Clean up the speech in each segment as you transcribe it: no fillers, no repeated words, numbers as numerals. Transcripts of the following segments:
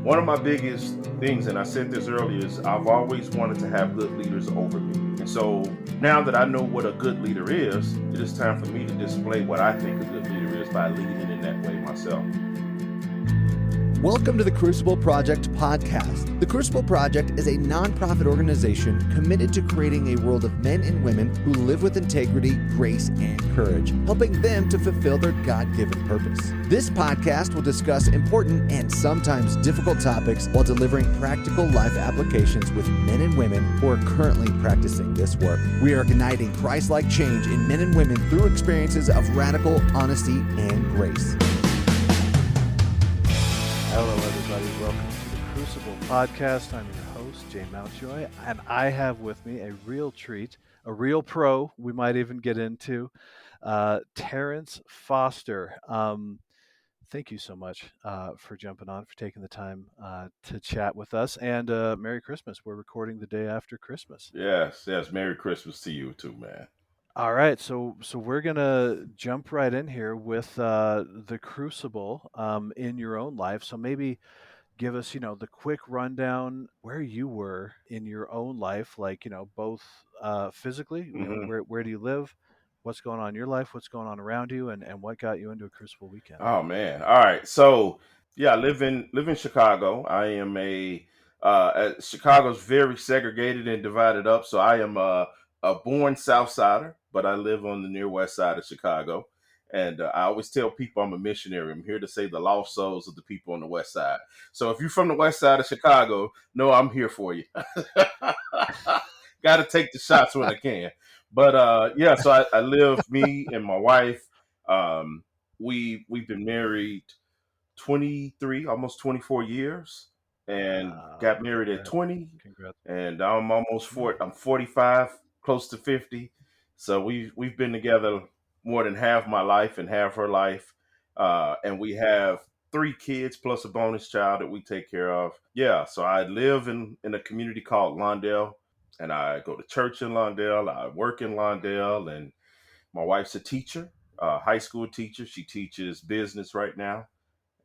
One of my biggest things, and I said this earlier, is I've always wanted to have good leaders over me. And so now that I know what a good leader is, it is time for me to display what I think a good leader is by leading in that way myself. Welcome to the Crucible Project podcast. The Crucible Project is a nonprofit organization committed to creating a world of men and women who live with integrity, grace, and courage, helping them to fulfill their God-given purpose. This podcast will discuss important and sometimes difficult topics while delivering practical life applications with men and women who are currently practicing this work. We are igniting Christ-like change in men and women through experiences of radical honesty and grace. Hello, everybody. Welcome to the Crucible podcast. I'm your host, Jay Mountjoy, and I have with me a real treat, a real pro we might even get into, Terrance Foster. Thank you so much for jumping on, for taking the time to chat with us, and Merry Christmas. We're recording the day after Christmas. Yes. Merry Christmas to you too, man. All right, so we're gonna jump right in here with the Crucible in your own life. So maybe give us, the quick rundown where you were in your own life, like, both physically, where do you live, what's going on in your life, what's going on around you, and what got you into a Crucible weekend. Oh man. All right. So yeah, I live in Chicago. I am Chicago's very segregated and divided up. So I am a born South Sider, but I live on the near west side of Chicago. And I always tell people I'm a missionary. I'm here to save the lost souls of the people on the west side. So if you're from the west side of Chicago, know I'm here for you. Got to take the shots when I can. But yeah, so I live, me and my wife. We've been married 23, almost 24 years, and got married at 20. Congrats. And I'm almost 40. I'm 45, close to 50. So we've been together more than half my life and half her life, and we have 3 kids plus a bonus child that we take care of. Yeah, so I live in a community called Lawndale, and I go to church in Lawndale. I work in Lawndale, and my wife's a teacher, high school teacher. She teaches business right now,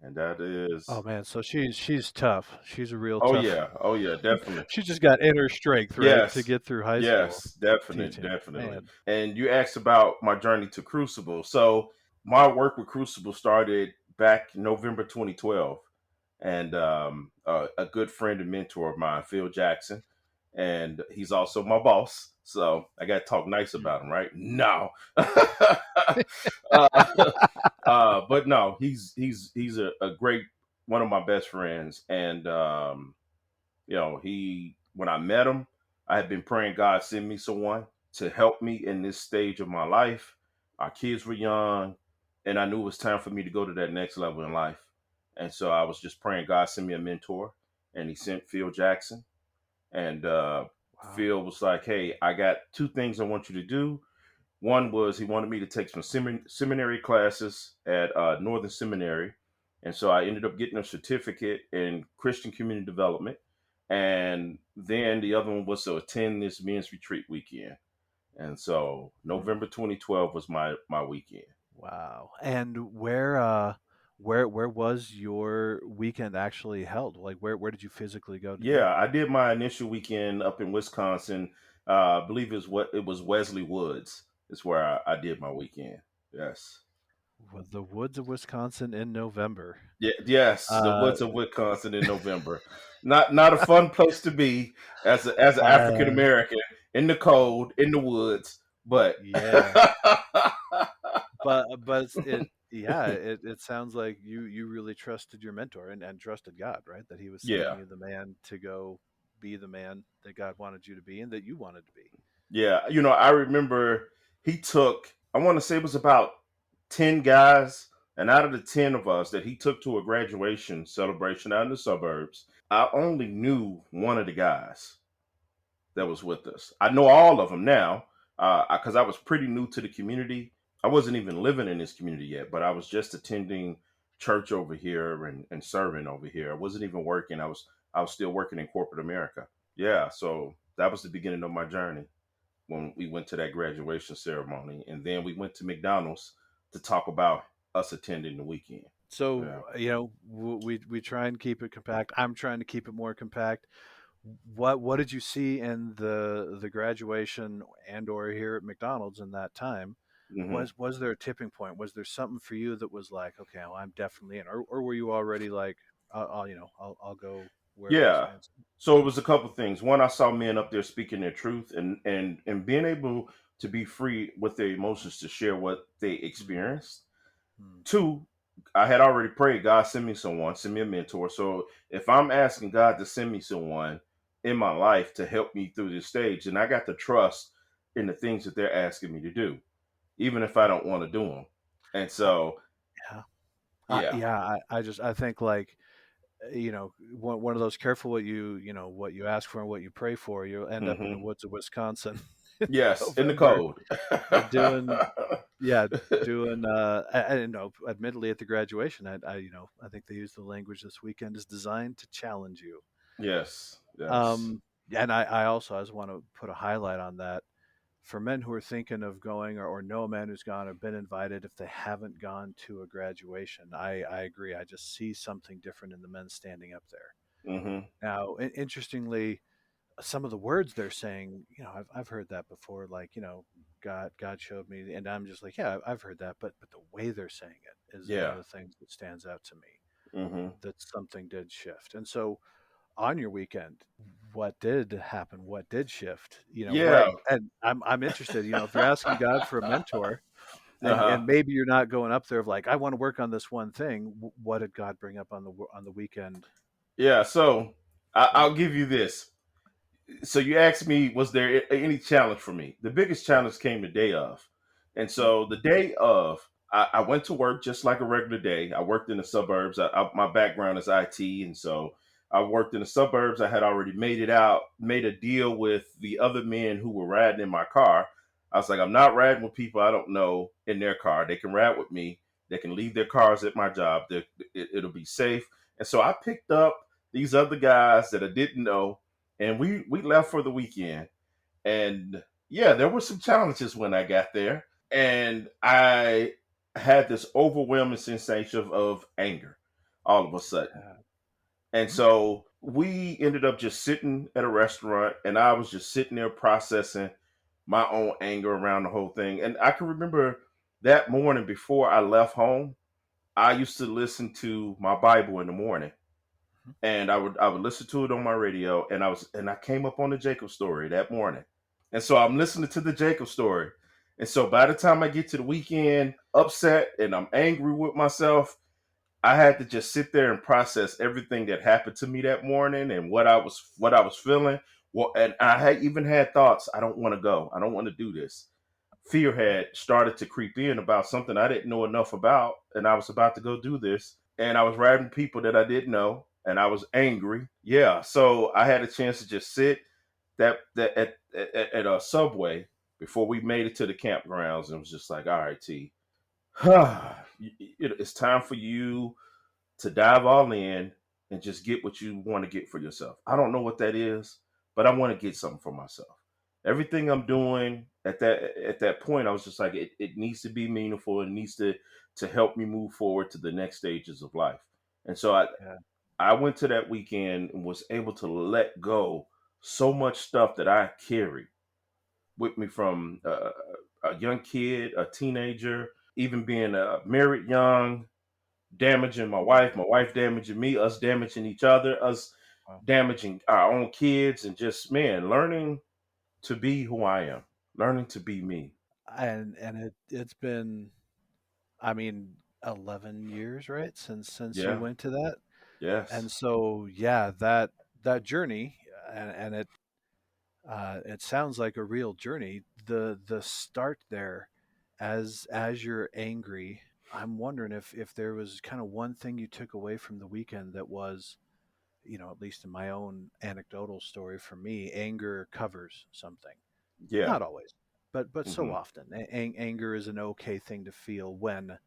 and that is. Oh man, so she's tough. She's a real Oh tough. yeah, definitely. She just got inner strength, right, to get through high school. Yes, definitely, Teaching. definitely. Man. And you asked about my journey to Crucible. So my work with Crucible started back in November 2012, and a good friend and mentor of mine, Phil Jackson, and he's also my boss. So I got to talk nice about him, right? No, but no, he's a great, one of my best friends, and when I met him, I had been praying God send me someone to help me in this stage of my life. Our kids were young, and I knew it was time for me to go to that next level in life. And so I was just praying God send me a mentor, and he sent Phil Jackson. And Phil was like, hey, I got 2 things I want you to do. One was he wanted me to take some seminary classes at Northern Seminary. And so I ended up getting a certificate in Christian community development. And then the other one was to attend this men's retreat weekend. And so November 2012 was my weekend. Wow. And where was your weekend actually held? Like where did you physically go to? Yeah, I did my initial weekend up in Wisconsin. I believe it was Wesley Woods. Is where I did my weekend. Yes. With the woods of Wisconsin in November. Yeah, yes, the woods of Wisconsin in November. Not a fun place to be as an African American in the cold, in the woods, but yeah. but it sounds like you really trusted your mentor and trusted God, right? That he was sending you the man to go be the man that God wanted you to be and that you wanted to be. Yeah, I remember he took, I want to say it was about 10 guys, and out of the 10 of us that he took to a graduation celebration out in the suburbs, I only knew one of the guys that was with us. I know all of them now because I was pretty new to the community. I wasn't even living in this community yet, but I was just attending church over here and serving over here. I wasn't even working. I was still working in corporate America. Yeah, so that was the beginning of my journey when we went to that graduation ceremony. And then we went to McDonald's to talk about us attending the weekend. So Yeah. we try and keep it compact. I'm trying to keep it more compact. What did you see in the graduation and or here at McDonald's in that time? Hmm. Was there a tipping point? Was there something for you that was like, okay, well, I'm definitely in, or were you already like, I'll go wherever this Yeah. man's. So it was a couple things. One, I saw men up there speaking their truth and being able to be free with their emotions to share what they Mm, experienced. mm, Two, I had already prayed, God, send me someone, send me a mentor. So if I'm asking God to send me someone in my life to help me through this stage, and I got to trust in the things that they're asking me to do, even if I don't want to do them. And I, so, yeah, yeah. I think like one of those careful what you ask for and what you pray for. You end up in the Hmm. woods of Wisconsin in Yes, in the November cold. doing yeah doing I know admittedly at the graduation I think they used the language this weekend is designed to challenge you. Yes, yes. um and I also I just want to put a highlight on that for men who are thinking of going or know a man who's gone or been invited if they haven't gone to a graduation. I agree, I just see something different in the men standing up there Hmm. now. Interestingly, some of the words they're saying, I've heard that before, like, God showed me, and I'm just like, yeah, I've heard that, but the way they're saying it is one Yeah. of the things that stands out to me. Hmm. That something did shift, and so on your weekend, what did happen? What did shift? What? Yeah. And I'm interested. If you're asking God for a mentor, Uh-huh. and maybe you're not going up there of like, I want to work on this one thing. What did God bring up on the weekend? Yeah. So Mm, I'll give you this. So you asked me, was there any challenge for me? The biggest yeah. challenge came the day of. And Mm, so the day of, I went to work just like a regular day. I worked in the suburbs. My background is IT. And so I worked in the suburbs. I had already made it out, made a deal with the other men who were riding in my car. I was like, I'm not riding with people I don't know in their car. They can ride with me. They can leave their cars at my job. It'll be safe. And so I picked up these other guys that I didn't know, and we left for the weekend. And yeah, there were some challenges when I got there, and I had this overwhelming sensation of anger all of a sudden. yeah. And Mm, so we ended up just sitting at a restaurant, and I was just sitting there processing my own anger around the whole thing. And I can remember that morning before I left home, I used to listen to my Bible in the morning, mhm. and I would listen to it on my radio, and I came up on the Jacob story that morning. And so I'm listening to the Jacob story. And so by the time I get to the weekend upset and I'm angry with myself, I had to just sit there and process everything that happened to me that morning and what I was feeling. Well, and I had even had thoughts, I don't want to go. I don't want to do this. Fear had started to creep in about something I didn't know enough about, and I was about to go do this. And I was riding people that I didn't know, and I was angry. Yeah, so I had a chance to just sit that at a Subway before we made it to the campgrounds, and it was just like, all right, T, it's time for you to dive all in and just get what you want to get for yourself. I don't know what that is, but I want to get something for myself. Everything I'm doing at that point, I was just like, it needs to be meaningful. It needs to help me move forward to the next stages of life. And so Yeah. I went to that weekend and was able to let go so much stuff that I carried with me from a young kid, a teenager, even being married young, damaging my wife damaging me, us damaging each other, us Wow. damaging our own kids, and just, man, learning to be who I am, learning to be me. And it's been, I mean, 11 years, right? Since you Yeah. went to that. And Yes. so, yeah, that journey, and it sounds like a real journey. The start there, as you're angry, I'm wondering if there was kind of one thing you took away from the weekend that was, at least in my own anecdotal story for me, anger covers something. Yeah. Not always, but so Hmm. often, anger is an okay thing to feel when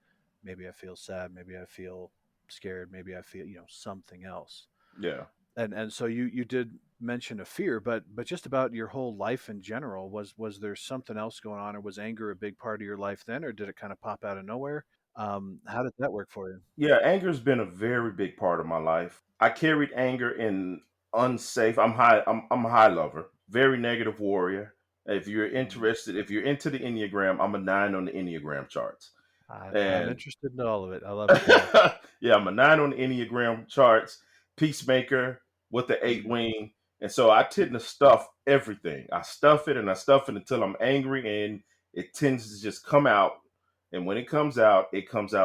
maybe I feel sad, maybe I feel scared, maybe I feel something else. Yeah. And so you did mention a fear, but just about your whole life in general, was there something else going on, or was anger a big part of your life then, or did it kind of pop out of nowhere? How did that work for you? Yeah, anger's been a very big part of my life. I carried anger in unsafe. I'm a high lover, very negative warrior. Mm. If you're into the Enneagram, I'm a 9 on the Enneagram charts. I'm And interested in all of it. I love it. Yeah. yeah, I'm a 9 on the Enneagram charts, peacemaker with the 8 Mm. wing. And so I tend to stuff everything. I stuff it and I stuff it until I'm angry, and it tends to just come out. And when it comes out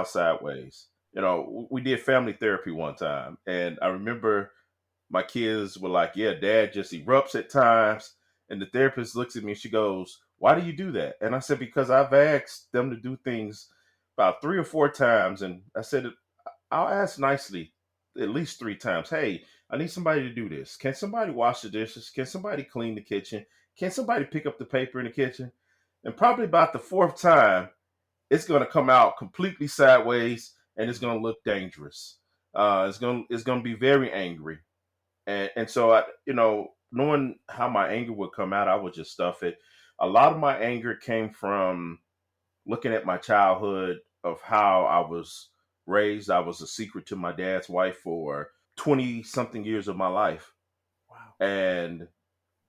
sideways. We did family therapy one time, and I remember my kids were like, "Yeah, Dad just erupts at times." And the therapist looks at me and she goes, "Why do you do that?" And I said, "Because I've asked them to do things about 3 or 4 times." And I said, "I'll ask nicely at least 3 times. Hey, I need somebody to do this. Can somebody wash the dishes? Can somebody clean the kitchen? Can somebody pick up the paper in the kitchen?" And probably about the fourth time, it's going to come out completely sideways, and it's going to look dangerous. It's going to be very angry, and so knowing how my anger would come out, I would just stuff it. A lot of my anger came from looking at my childhood of how I was raised. I was a secret to my dad's wife for 20 something years of my life, Wow. and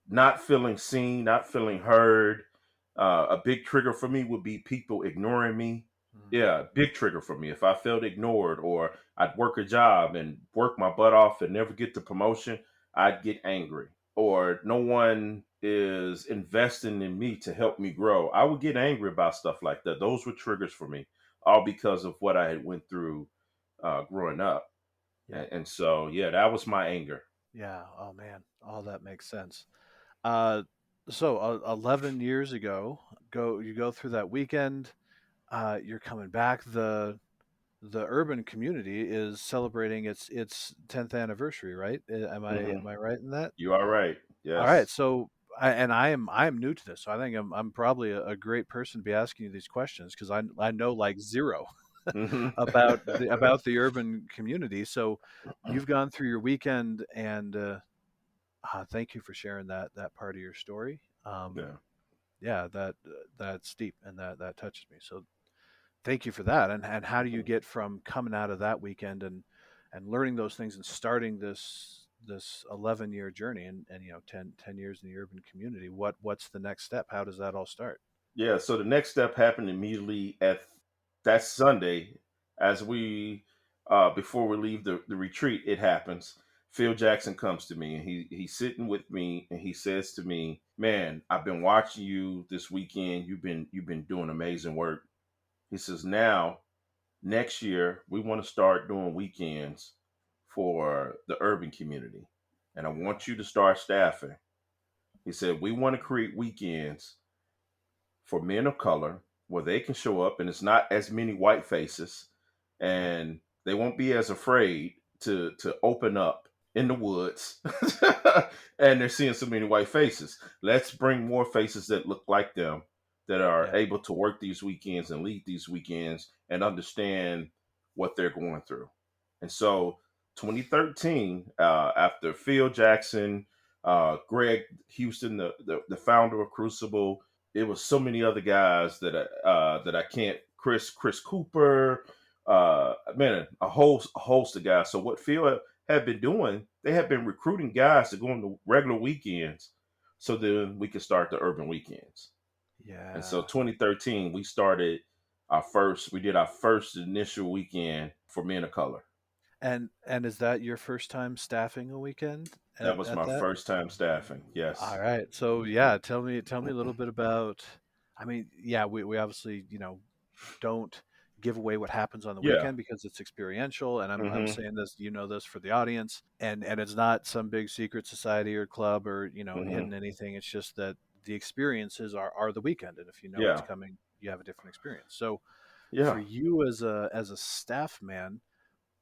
not feeling seen, not feeling heard. A big trigger for me would be people ignoring me. Mm. Yeah, big trigger for me. If I felt ignored, or I'd work a job and work my butt off and never get the promotion, I'd get angry. Or no one is investing in me to help me grow, I would get angry about stuff like that. Those were triggers for me, all because of what I had went through growing up. Yeah. And so, yeah, that was my anger. Yeah. Oh man, all that makes sense. Uh, so 11 years ago, you go through that weekend. You're coming back. The urban community is celebrating its 10th anniversary, right? Hmm. Am I right in that? You are right. All right. Yes. So I am new to this, so I think I'm probably a great person to be asking you these questions because I know like zero Hmm. about the urban community. So you've gone through your weekend, and thank you for sharing that part of your story. Yeah. Yeah, that's deep and that touches me. So thank you for that. And how do you Mhm. get from coming out of that weekend and learning those things and starting this 11-year journey and 10 years in the urban community? What's the next step? How does that all start? Yeah. So the next step happened immediately at that Sunday, as we before we leave the retreat. It happens. Phil Jackson comes to me, and he's sitting with me, and he says to me, "Man, I've been watching you this weekend. You've been doing amazing work." He says, "Now next year we want to start doing weekends for the urban community, and I Wow. want you to start staffing." He said, "We want to create weekends for men of color where they can show up and it's not as many white faces, Yep. and they won't be as afraid to open up in the woods and they're seeing so many white faces. Let's bring more faces that look like them, that are Yeah. able to work these weekends and lead these weekends and understand what they're going through." And so 2013, after Phil Jackson, Greg Houston, the founder of Crucible, it was so many other guys that I can't. Chris Cooper, man, a host of guys. So what Phil had been doing, they had been recruiting guys to go on the regular weekends, so then we could start the urban weekends. And so Yeah. 2013, we did our first initial weekend for men of color. And is that your first time staffing a weekend That was at my that? first time staffing. All Yes. right. So yeah, tell me a little bit about. I mean, yeah, we obviously don't give away what happens on the Yeah. weekend because it's experiential, and I'm Hmm. saying this, this for the audience, and it's not some big secret society or club or Hmm. hidden anything. It's just that the experiences are the weekend, and if you know it's Yeah. coming, you have a different experience. So for Yeah. you as a staff man,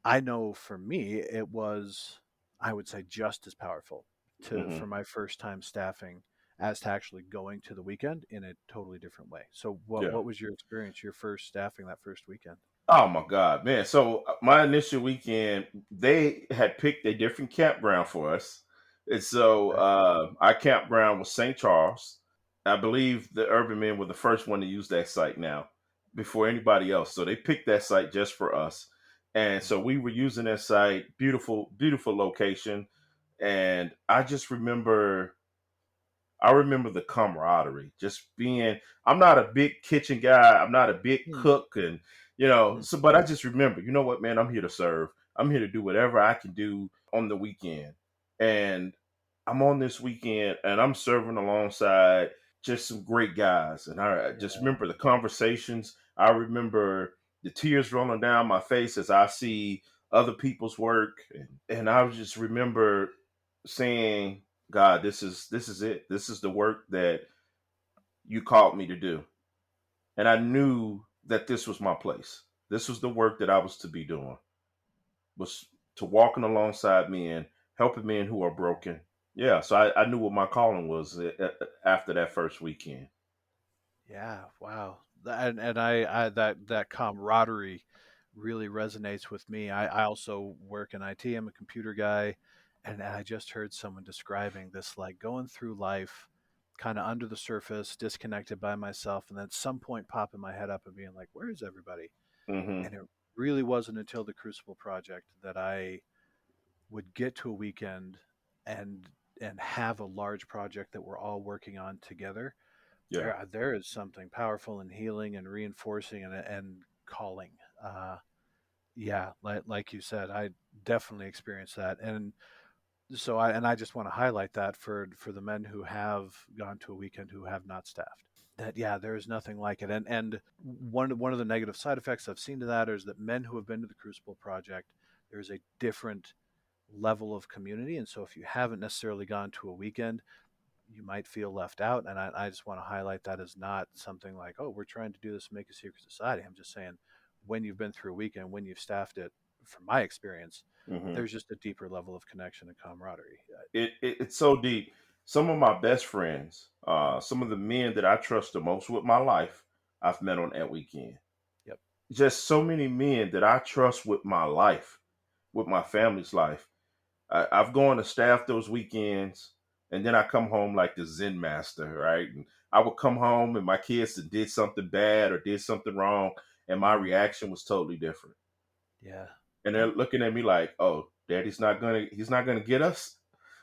I know for me it was, I would say, just as powerful to Hmm. for my first time staffing as to actually going to the weekend in a totally different way. So Yeah. what was your experience, your first staffing that first weekend? Oh my God, man! So my initial weekend, they had picked a different campground for us, and so Okay. our campground was St. Charles. I believe the Urban Men were the first one to use that site now, before anybody else. So they picked that site just for us. And so we were using that site, beautiful, beautiful location. And I remember the camaraderie, just being, I'm not a big kitchen guy. I'm not a big Mm, cook. And, mm, so, but I just remember, you know what, man, I'm here to serve. I'm here to do whatever I can do on the weekend. And I'm on this weekend and I'm serving alongside just some great guys. And I just yeah, remember the conversations. I remember the tears rolling down my face as I see other people's work. And I just remember saying, God, this is it. This is the work that you called me to do. And I knew that this was my place. This was the work that I was to be doing, was to walking alongside men, helping men who are broken. Yeah, so I knew what my calling was after that first weekend. yeah. Wow. And that camaraderie really resonates with me. I also work in IT. I'm a computer guy, and I just heard someone describing this like going through life, kind of under the surface, disconnected by myself, and then at some point popping my head up and being like, "Where is everybody?" Hmm. And it really wasn't until the Crucible project that I would get to a weekend and have a large project that we're all working on together. Yeah. There is something powerful and healing and reinforcing and calling. Yeah, like you said, I definitely experienced that. And so I just want to highlight that for the men who have gone to a weekend who have not staffed. That yeah, there is nothing like it. And one of the negative side effects I've seen to that is that men who have been to the Crucible project, there's a different level of community. And so if you haven't necessarily gone to a weekend, you might feel left out. And I just want to highlight that as not something like, oh, we're trying to do this to make a secret society. I'm just saying when you've been through a weekend, when you've staffed it, from my experience, Hmm. there's just a deeper level of connection and camaraderie. It's so deep. Some of my best friends, some of the men that I trust the most with my life, I've met on that weekend. Yep. Just so many men that I trust with my life, with my family's life. I've gone to staff those weekends, and then I come home like the Zen master, right? And I would come home, and my kids did something bad or did something wrong, and my Mm, reaction was totally different. yeah. And they're looking at me like, "Oh, he's not gonna get us."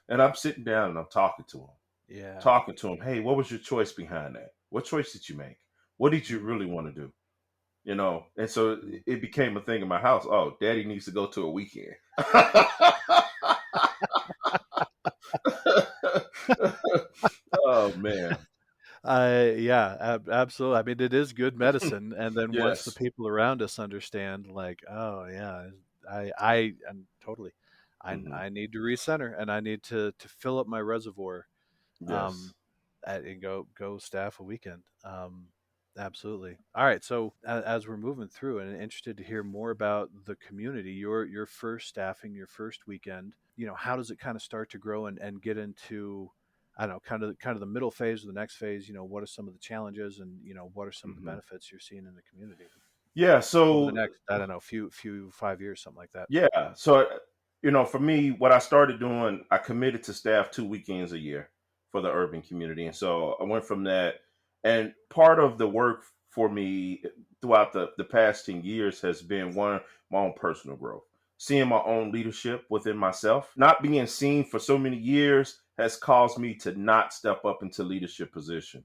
And I'm sitting down and I'm Yeah. talking to him. Hey, what was your choice behind that? What choice did you make? What did you Mm, really want to do? And so mm. it became a thing in my house. Oh, daddy needs to go to a weekend. Oh man. Yeah, absolutely. I mean, it is good medicine, and then once the Yes. people around us understand, like, oh yeah, and totally, Hmm. I need to recenter, and I need to fill up my reservoir, Yes. um, and go staff a weekend. Absolutely. All right. So as we're moving through, and interested to hear more about the community, your first staffing, your first weekend. How does it kind of start to grow and get into, I don't know, kind of the middle phase or the next phase? What are some of the challenges, and what are some of the Hmm. benefits you're seeing in the community Yeah. over the So next, I don't know, few 5 years, something like that. yeah. So for me, what I started doing, I committed to staff 2 weekends a year for the urban community, and so I went from that. And part of the work for me throughout the past 10 years has been one, my own personal growth, seeing my own leadership within myself. Not being seen for so many years has caused me to not step up into leadership positions,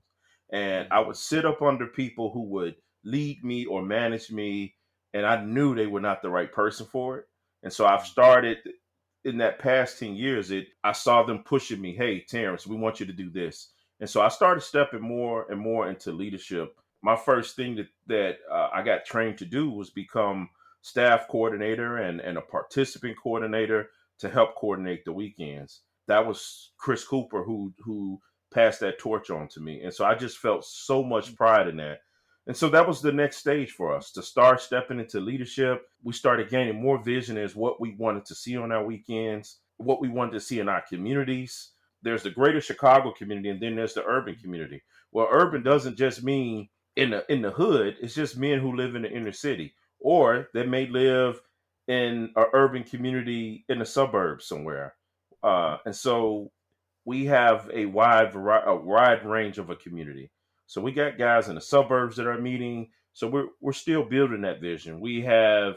and I Mm, would sit up under people who would lead me or manage me, and I knew they were not the right person for it. And so I've mm, started in that past 10 years, I saw them pushing me, hey, Terrance, we want you to do this. And so I started stepping more and more into leadership. My first thing that I got trained to do was become staff coordinator and a participant coordinator to help coordinate the weekends. That was Chris Cooper who passed that torch on to me. And so I just felt so much mm, pride in that. And so that was the next stage for us to start stepping into leadership. We started gaining more vision as what we wanted to see on our weekends, what we wanted to see in our communities. There's the greater Chicago community, and then there's the urban community. Well, urban mm, doesn't just mean in the hood. It's just men who live in the inner city, or they may live in an urban community in the suburbs somewhere. mm, And so we have a wide range of a community. So we got guys in the suburbs that are meeting. So we're still building that vision. We have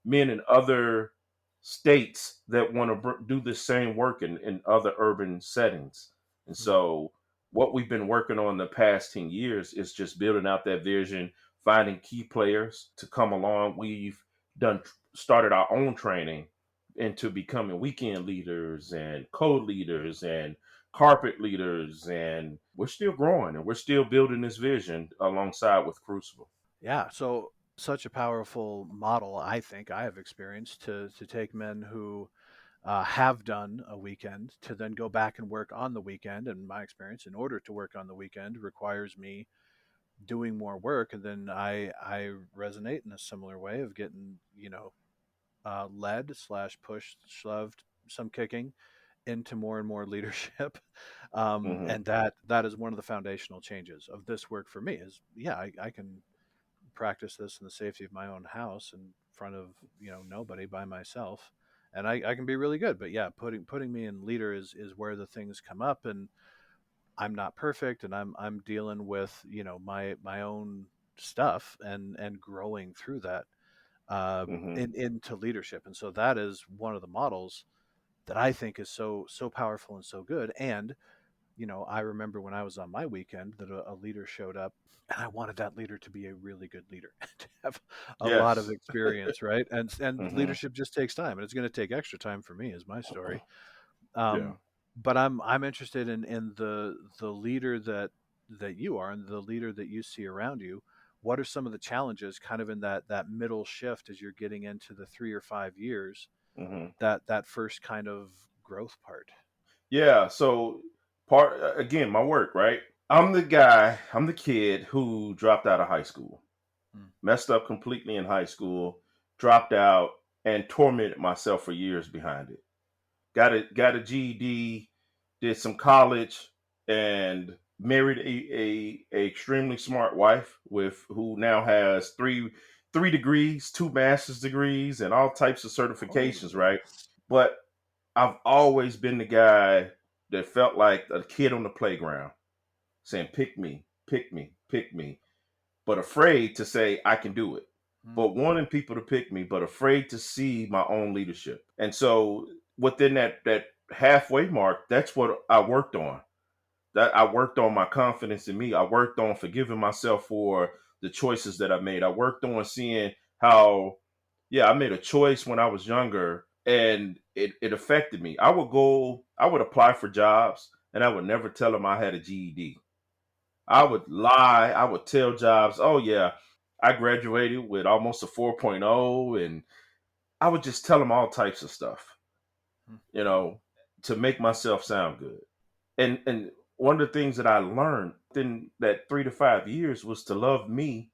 men in other states that want to do the same work in other urban settings. And Hmm. so what we've been working on the past 10 years is just building out that vision, finding key players to come along. We've done started our own training into becoming weekend leaders and code leaders and carpet leaders, and we're still growing and we're still building this vision alongside with Crucible. Yeah. So such a powerful model, I think I have experienced to take men who have done a weekend to then go back and work on the weekend. And my experience, in order to work on the weekend, requires me doing more work, and then I resonate in a similar way of getting led slash pushed, shoved, some kicking into more and more leadership. Hmm. And that is one of the foundational changes of this work for me is, yeah, I can practice this in the safety of my own house in front of nobody, by myself, and I can be really good. But yeah, putting me in leader is where the things come up, and I'm not perfect, and I'm dealing with my own stuff and growing through that Hmm. into leadership. And so that is one of the models that I think is so powerful and so good. And I remember when I was on my weekend that a leader showed up, and I wanted that leader to be a really good leader, to have a lot of Yes. experience, right? And Hmm. leadership just takes time, and it's going to take extra time for me, is my story. Yeah. But I'm interested in the leader that you are and the leader that you see around you. What are some of the challenges kind of in that middle shift as you're getting into the 3 or 5 years, Hmm. that first kind of growth part? Yeah. So again, my work, right? I'm the kid who dropped out of high school, Mm. messed up completely in high school, dropped out, and tormented myself for years behind it. Got a GED, did some college, and married a extremely smart wife with who now has three degrees, two master's degrees, and all types of certifications, right? Holiness. But I've always been the guy that felt like a kid on the playground saying, pick me, pick me, pick me, but afraid to say I can do it. Mm. But wanting people to pick me, but afraid to see my own leadership. And so within that halfway mark, that's what I worked on. That I worked on my confidence in me. I worked on forgiving myself for the choices that I made. I worked on seeing how, yeah, I made a choice when I was younger and it affected me. I would apply for jobs and I would never tell them I had a GED. I would lie. I would tell jobs, oh, yeah, I graduated with almost a 4.0. And I would just tell them all types of stuff, Mm. you know, to make myself sound good. And one of the things that I learned in that 3 to 5 years was to love me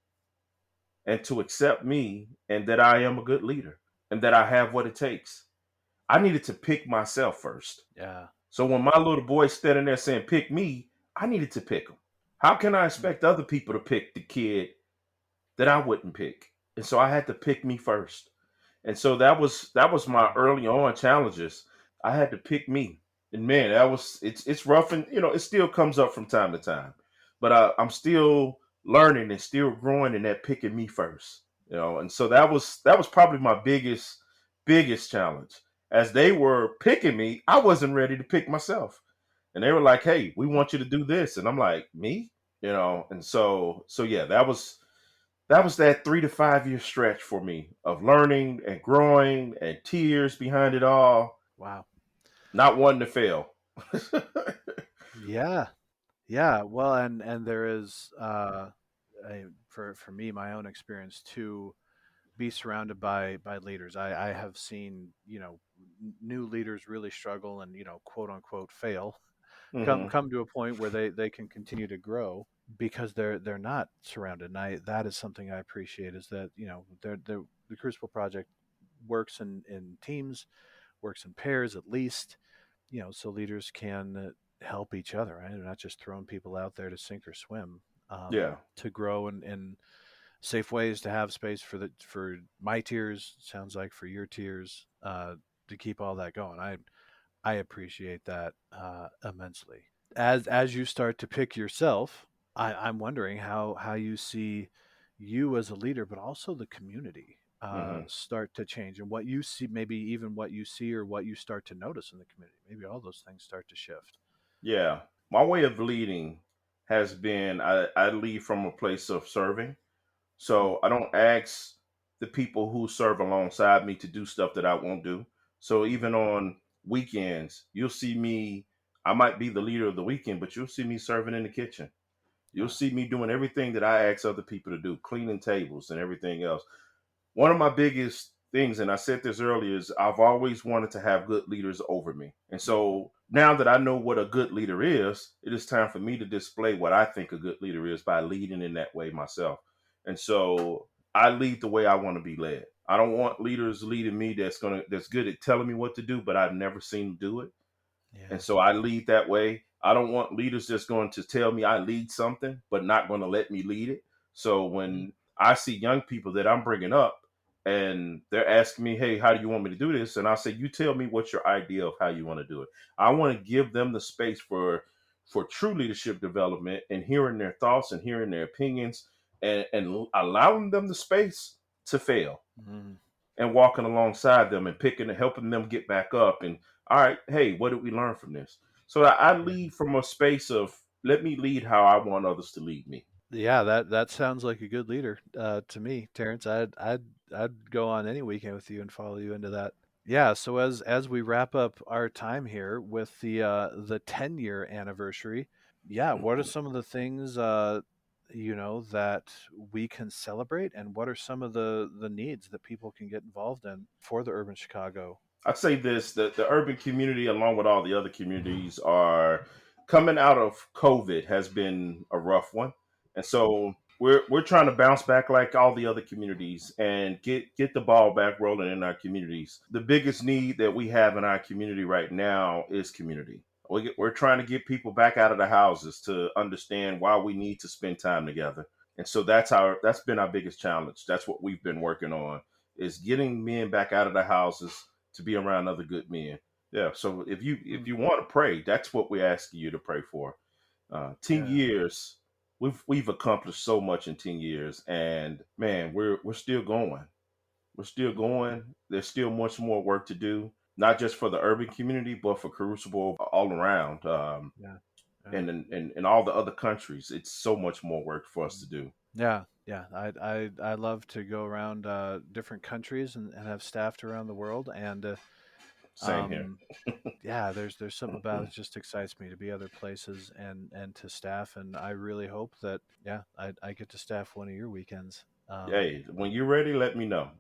and to accept me and that I am a good leader and that I have what it takes. I needed to pick myself first. Yeah. So when my little boy standing there saying, pick me, I needed to pick him. How can I Mm. expect other people to pick the kid that I wouldn't pick? And so I had to pick me first. And so that was my Mm. early on challenges. I had to pick me. And man, that was it's rough, and it still comes up from time to time. But I'm still learning and still growing in that picking me first. And so that was probably my biggest challenge. As they were picking me, I wasn't ready to pick myself. And they were like, "Hey, we want you to do this." And I'm like, "Me?" And so yeah, that was that 3 to 5 year stretch for me of learning and growing and tears behind it all, Wow. not wanting to fail. Yeah. Yeah. Well, and there is for me, my own experience, to be surrounded by leaders. I have seen new leaders really struggle and quote unquote fail, come Hmm. come to a point where they can continue to grow because they're not surrounded. And that is something I appreciate, is that the Crucible Project works in teams, works in pairs at least, so leaders can help each other, right? They're not just throwing people out there to sink or swim, Yeah, to grow in safe ways, to have space for my tears, sounds like for your tears, to keep all that going. I appreciate that immensely. As you start to pick yourself, I'm wondering how you see you as a leader, but also the community Hmm. start to change, and what you see, maybe even what you see or what you start to notice in the community, maybe all those things start to shift. Yeah. My way of leading has been I lead from a place of serving. Mm, So I don't ask the people who serve alongside me to do stuff that I won't do. So mhm. even on weekends, you'll see me, I might be the leader of the weekend, but you'll see me serving in the kitchen. You'll Yeah. see me doing everything that I ask other people to do, cleaning tables and everything else. One of my biggest things, and I said this earlier, is I've always wanted to have good leaders over me. And Hmm. so now that I know what a good leader is, it is time for me to display what I think a good leader is by leading in that way myself. And so I lead the way I want to be led. I don't want leaders leading me that's good at telling me what to do, but I've never seen them do it. And Yeah. so I lead that way. I don't want leaders just going to tell me I lead something, but not going to let me lead it. So Mm, when I see young people that I'm bringing up and they're asking me, hey, how do you want me to do this? And I say, you tell me what's your idea of how you want to do it. I want to give them the space for true leadership development and hearing their thoughts and hearing their opinions and allowing them the space to fail mm, and walking alongside them and picking and helping them get back up. And all right, hey, what did we learn from this? So I yeah. lead from a space of let me lead how I want others to lead me. Yeah, that sounds like a good leader to me, Terrence. I'd go on any weekend with you and follow you into that. Yeah. So as we wrap up our time here with the 10-year anniversary, yeah, what are some of the things that we can celebrate, and what are some of the needs that people can get involved in for the urban Chicago? I'd say this that the urban community, along with all the other communities, are coming out of COVID has been a rough one. And so we're trying to bounce back like all the other communities and get the ball back rolling in our communities. The biggest need that we have in our community right now is community. We're trying to get people back out of the houses to understand why we need to spend time together. And so that's been our biggest challenge. That's what we've been working on is getting men back out of the houses to be around other good men. Yeah. So if Mm, you want to pray, that's what we're asking you to pray for. 10 yeah. years, we've accomplished so much in 10 years, and man, we're still going. We're still Mm, going. There's still much more work to do, not just for the urban community, but for Crucible all around, yeah. Yeah. and in all the other countries. It's so much more work for us to do. Yeah, yeah. I love to go around different countries and have staffed around the world, and Same here. um, yeah, there's something about it that just excites me to be other places and to staff, and I really hope that yeah, I get to staff one of your weekends. Hey, when you're ready, let me know.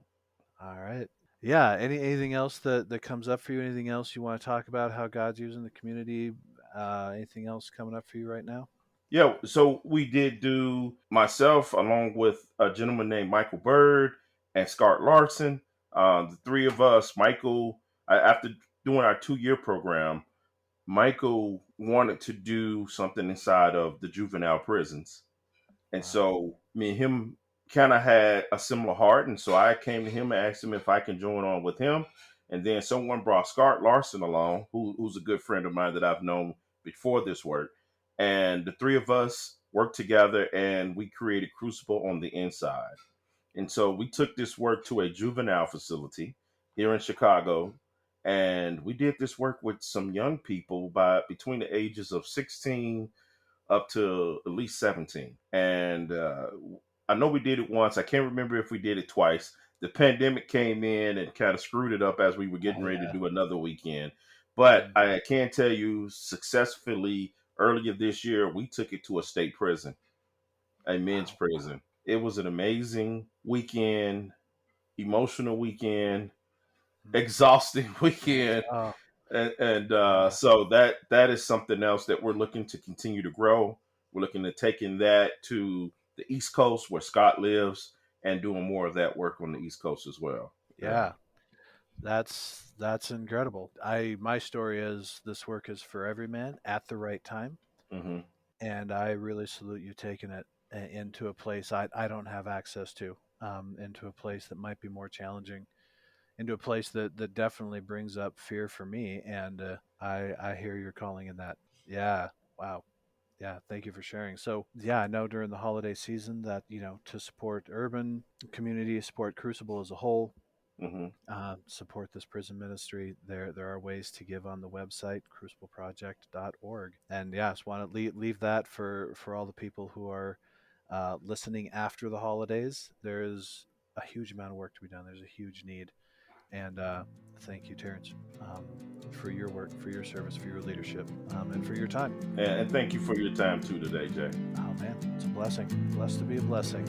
All right. Yeah. Anything else that comes up for you? Anything else you want to talk about? How God's using the community? Anything else coming up for you right now? Yeah, so we did do myself along with a gentleman named Michael Bird and Scott Larson. The three of us, Michael, after doing our 2 year program, Michael wanted to do something inside of the juvenile prisons. And Wow. so me and him kind of had a similar heart. And so I came to him and asked him if I can join on with him. And then someone brought Scott Larson along, who's a good friend of mine that I've known before this work. And the three of us worked together and we created Crucible on the inside. And so we took this work to a juvenile facility here in Chicago. And we did this work with some young people by between the ages of 16 up to at least 17. And I know we did it once. I can't remember if we did it twice. The pandemic came in and kind of screwed it up as we were getting ready to Yeah. do another weekend. But Mm. I can tell you successfully earlier this year, we took it to a state prison, a men's Wow. prison. It was an amazing weekend, emotional weekend, Mm. exhausting weekend, Oh, and yeah. so that is something else that we're looking to continue to grow. We're looking at taking that to the East Coast where Scott lives and doing more of that work on the East Coast as well. Yeah. Yeah. That's incredible. I My story is this work is for every man at the right time, Hmm. and I really salute you taking it into a place I don't have access to, into a place that might be more challenging, into a place that definitely brings up fear for me, and I hear your calling in that. Yeah. Wow. Yeah, thank you for sharing. So, yeah, I know during the holiday season that, to support urban community, support Crucible as a whole, Hmm. support this prison ministry, there are ways to give on the website, crucibleproject.org. And yeah, I just want to leave that for all the people who are listening after the holidays. There's a huge amount of work to be done. There's a huge need. And thank you, Terrance, for your work, for your service, for your leadership, and for your time. And thank you for your time too today, Jay. Oh, man, it's a blessing. Blessed to be a blessing.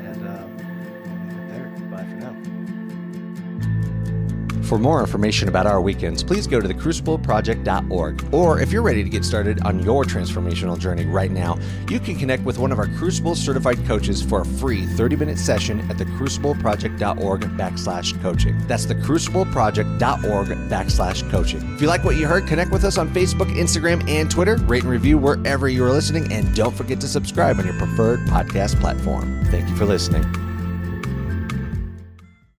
And leave it there. Bye for now. For more information about our weekends, please go to thecrucibleproject.org. Or if you're ready to get started on your transformational journey right now, you can connect with one of our Crucible certified coaches for a free 30-minute session at thecrucibleproject.org/coaching. That's thecrucibleproject.org/coaching. If you like what you heard, connect with us on Facebook, Instagram, and Twitter. Rate and review wherever you're listening, and don't forget to subscribe on your preferred podcast platform. Thank you for listening.